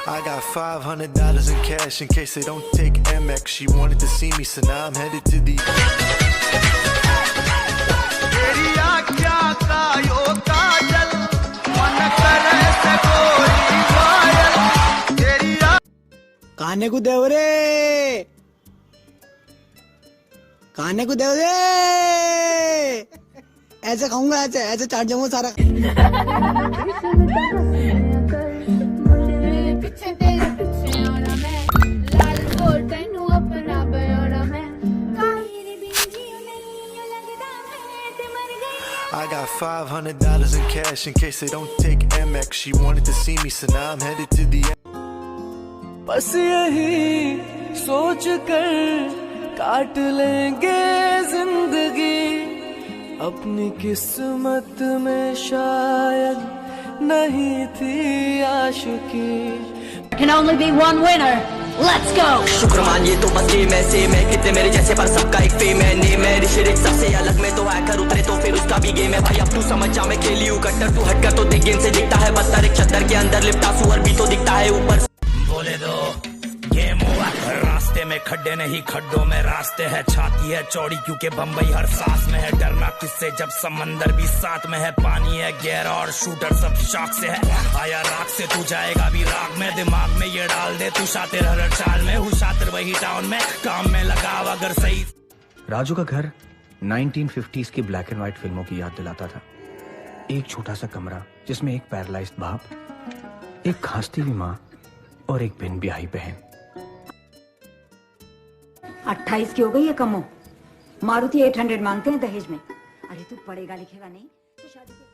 I got $500 in cash in case they don't take MX. She wanted to see me, so now I'm headed to the. खाने को दे रे, खाने को दे रे, ऐसे खाऊंगा, ऐसे ऐसे चाट जाऊंगा सारा। I got $500 in cash in case they don't take MX. She wanted to see me, so now I'm headed to the. बस यही सोच कर काट लेंगे जिंदगी, अपनी किस्मत में शायद नहीं थी आशिकी। Can only be one winner. Let's go. शुक्र मानिए तो बस गेम ऐसे मैं कितने मेरे जैसे पर सबका एक फेम है नेम है ऋषि सबसे अलग में तो हैकर उतरे तो फिर उसका भी गेम है भाई अब तू समझ जा मैं खेली हूँ कट्टर तू हटकर तो देख गेम से दिखता है बदतर एक चद्दर के अंदर लिपटा सुअर भी तो दिखता है ऊपर बोले दो गेम हुआ रास्ते में खड्डे नहीं खड्डों में रास्ते है छाती है चौड़ी क्योंकि बम्बई हर सांस में है डरना किससे जब समंदर भी साथ में है पानी है गहरा और शूटर सब शौक से है आया राख से तू जाएगा भी राग में दिमाग में ये डाल दे तू शातिर हर चाल में हूँ शातिर वही टाउन में काम में लगाव अगर सही। राजू का घर 1950s की ब्लैक एंड व्हाइट फिल्मों की याद दिलाता था। एक छोटा सा कमरा जिसमें एक पैरालाइज्ड बाप, एक खांसती हुई माँ और एक बिन ब्याही बहन। 28 की हो गई है कमो, मारुति 800 मांगते हैं दहेज में। अरे तू पढ़ेगा लिखेगा नहीं तो शादी कैसे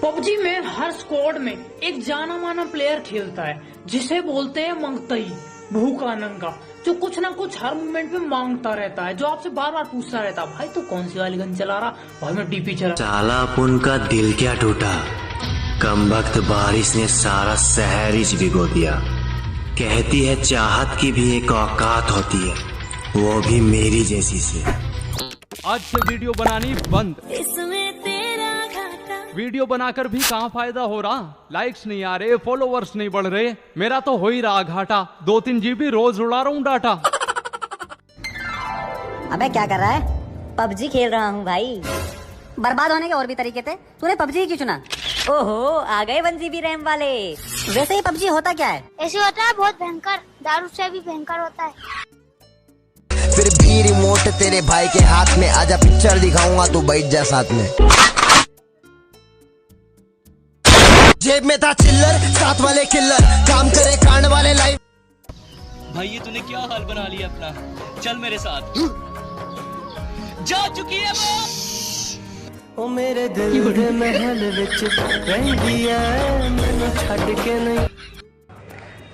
पबजी में हर स्क्वाड में एक जाना माना प्लेयर खेलता है जिसे बोलते हैं मंगतई भूखा नंगा, जो कुछ ना कुछ हर मोमेंट में मांगता रहता है, जो आपसे बार बार पूछता रहता है भाई तू कौन सी वाली गन चला रहा, भाई मैं डीपी चला। साला पुन का दिल क्या टूटा, कम वक्त बारिश ने सारा शहर ही भिगो दिया। कहती है चाहत की भी एक औकात होती है, वो भी मेरी जैसी से। आज से वीडियो बनानी बंद, इसमें तेरा घाटा। वीडियो बनाकर भी कहाँ फायदा हो रहा, लाइक्स नहीं आ रहे, फॉलोवर्स नहीं बढ़ रहे, मेरा तो हो ही रहा घाटा, 2-3 GB रोज उड़ा रहा हूँ डाटा। अबे क्या कर रहा है? पबजी खेल रहा हूँ भाई। बर्बाद होने के और भी तरीके थे, तूने पबजी ही क्यों चुना? ओहो आ गए 1 GB रैम वाले। वैसे ही पबजी होता क्या है? ऐसे होता है बहुत भयंकर, दारू से भी भयंकर होता है। फिर भी रिमोट तेरे भाई के हाथ में, आजा पिक्चर दिखाऊंगा तू बैठ जा साथ में। जेब में था चिल्लर, साथ वाले किल्लर, काम करे कांड वाले लाइव। भाई ये तूने क्या हाल बना लिया अपना, चल मेरे साथ। जा चुकी है वो। ओ मेरे दिल दे महल विच रहंदी है, मैनू छड्ड के नहीं।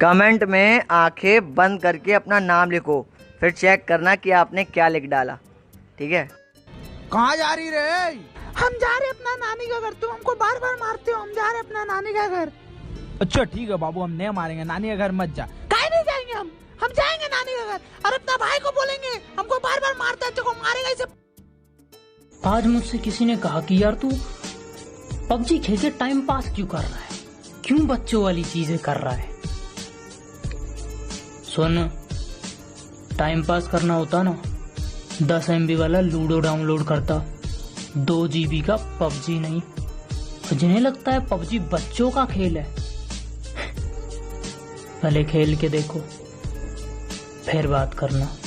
कमेंट में आंखें बंद करके अपना नाम लिखो, फिर चेक करना कि आपने क्या लिख डाला, ठीक है? कहाँ जा रही रे? हम जा रहे अपना नानी का घर, तुम हमको बार बार मारते हो, हम जा रहे अपना नानी का घर। अच्छा ठीक है बाबू, हम नहीं मारेंगे, नानी का घर मत जा। कहीं नहीं जाएंगे हम जाएंगे नानी का घर, और अपना भाई को बोलेंगे हमको बार बार मारता है, को मारेगा इसे। आज मुझसे किसी ने कहा कि यार तू पबजी खेल के टाइम पास क्यों कर रहा है, क्यों बच्चों वाली चीजें कर रहा है? सुन, टाइम पास करना होता ना 10 MB वाला लूडो डाउनलोड करता, 2 GB का पबजी नहीं। जिन्हें लगता है पबजी बच्चों का खेल है, पहले खेल के देखो फिर बात करना।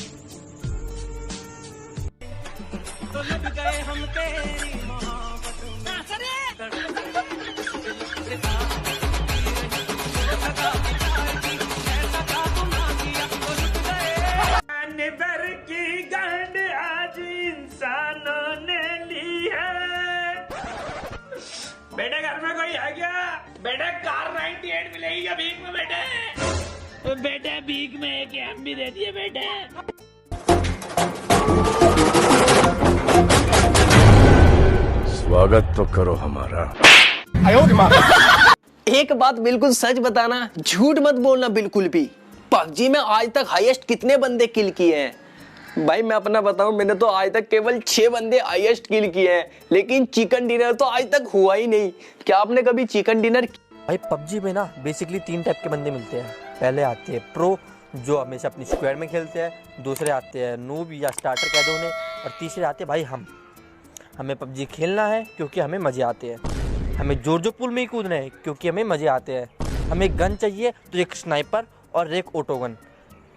की गंड आज इंसानों ने ली है। बेटे घर में कोई है क्या? बेटे कार 98 मिलेगी क्या भीख में? बेटे भीख में एक MB दे दिए बेटे। स्वागत तो करो हमारा। एक बात बिल्कुल सच बताना, झूठ मत बोलना बिल्कुल भी। पबजी में आज तक हाईएस्ट कितने बंदे किल किए हैं? भाई मैं अपना बताऊं, मैंने तो आज तक केवल 6 बंदे हाईएस्ट किल किए हैं, लेकिन चिकन डिनर तो आज तक हुआ ही नहीं। क्या आपने कभी चिकन डिनर? भाई पबजी में ना बेसिकली 3 टाइप के बंदे मिलते हैं। पहले आते हैं प्रो, जो हमेशा अपनी स्क्वाड में खेलते हैं। दूसरे आते हैं नूब या स्टार्टर कह दो उन्हें। और तीसरे आते हैं भाई हमें पबजी खेलना है क्योंकि हमें मज़े आते हैं। हमें जोर पुल में ही कूदना है क्योंकि हमें मज़े आते हैं। हमें एक गन चाहिए तो एक स्नाइपर और एक ऑटो गन।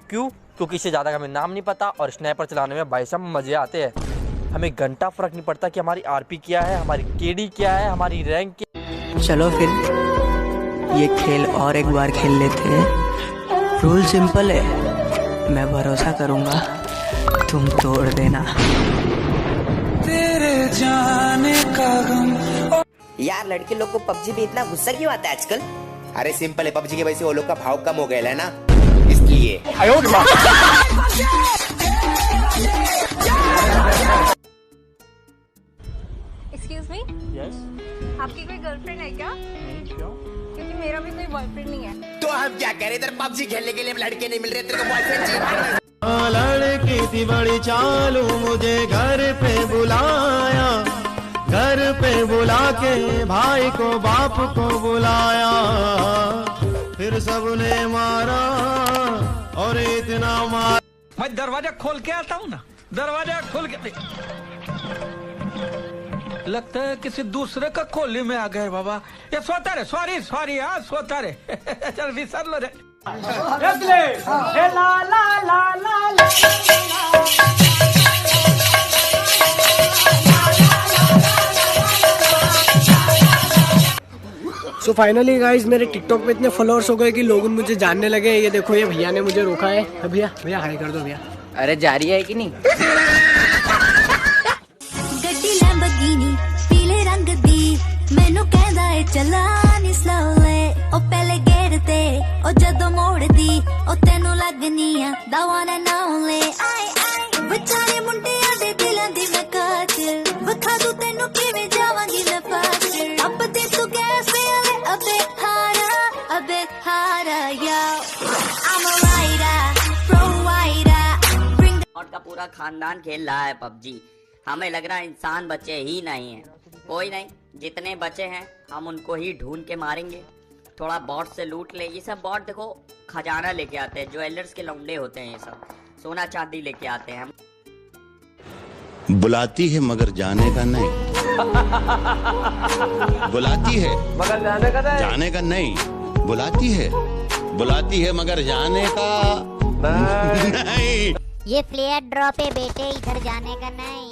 क्यों? क्योंकि इससे ज़्यादा हमें नाम नहीं पता और स्नाइपर चलाने में भाई साहब मज़े आते हैं। हमें घंटा फ़र्क नहीं पड़ता कि हमारी आरपी क्या है, हमारी केडी क्या है, हमारी रैंक क्या। चलो फिर ये खेल और एक बार खेल लेते हैं। रूल सिंपल है, मैं भरोसा करूँगा, तुम तोड़ देना। तेरे जाने का गम। यार लड़के लोग को पबजी पे इतना गुस्सा क्यों आता है आजकल? अरे सिंपल है, पबजी की वजह से वो लोग का भाव कम हो गया है ना, इसलिए। एक्सक्यूज मी, आपकी कोई गर्लफ्रेंड है क्या? क्यों? क्योंकि मेरा भी कोई बॉयफ्रेंड नहीं है। तो हम क्या करें, इधर पबजी खेलने के लिए लड़के नहीं मिल रहे, तेरे को बॉयफ्रेंड चाहिए। लड़की थी बड़ी चालू, मुझे घर पे बुलाया, घर पे बुला के भाई को बाप को बुलाया, फिर सबने मारा और इतना मार। मैं दरवाजा खोल के आता हूँ ना, दरवाजा खोल के। लगता है किसी दूसरे का खोली में आ गए बाबा। ये सोता रे, सॉरी हाँ सोता रे। चल विसर लो रे। ला ला ला ला सो फाइनली गाइज मेरे टिकटॉक पे इतने फॉलोअर्स हो गए कि लोग मुझे जानने लगे। ये देखो, ये भैया ने मुझे रोका है। भैया हाय कर दो भैया। अरे जारी है कि नहीं? गड्डी लैम्बोर्गिनी पीले रंग दी, मैनू कहंदा है चला नी स्लोले। ओ पहले गेट ते ओ जदों मोड़दी, ओ तेनू लगनी आ द वन एंड ओनली। विचारे मुंडियां दे दिलां दी मैं कातिल, विखा दूं तेनू किवें जावांगी मैं पागल। अब ते तू कैसे अबे हारा या I'm a rider, pro rider। और का पूरा खानदान खेल रहा है पबजी। हमें लग रहा है इंसान बचे ही नहीं है। कोई नहीं, जितने बचे हैं हम उनको ही ढूंढ के मारेंगे। थोड़ा बॉट से लूट ले। ये सब बॉट देखो खजाना लेके आते हैं, ज्वेलर्स के लौंडे होते हैं, ये सब सोना चांदी लेके आते हैं। बुलाती है मगर जाने का नहीं, बुलाती है मगर जाने का नहीं, बुलाती है मगर जाने का नहीं। ये फ्लेयर ड्रॉप है बेटे, इधर जाने का नहीं।